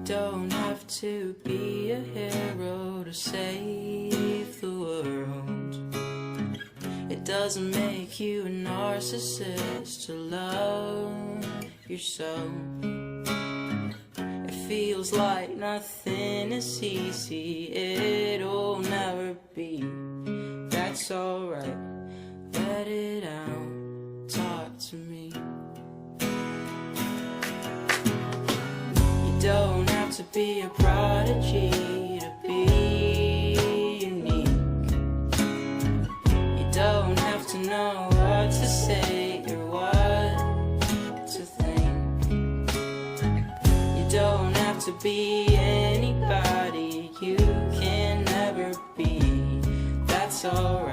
don't have to be a hero to save the world. It doesn't make you a narcissist to love yourself. It feels like nothing is easy, it'll never be. That's alright, let it out, talk to me. You don't have to be a prodigy to be unique. You don't have to know what to say or what to think. You don't have to be anybody you can never be. That's alright.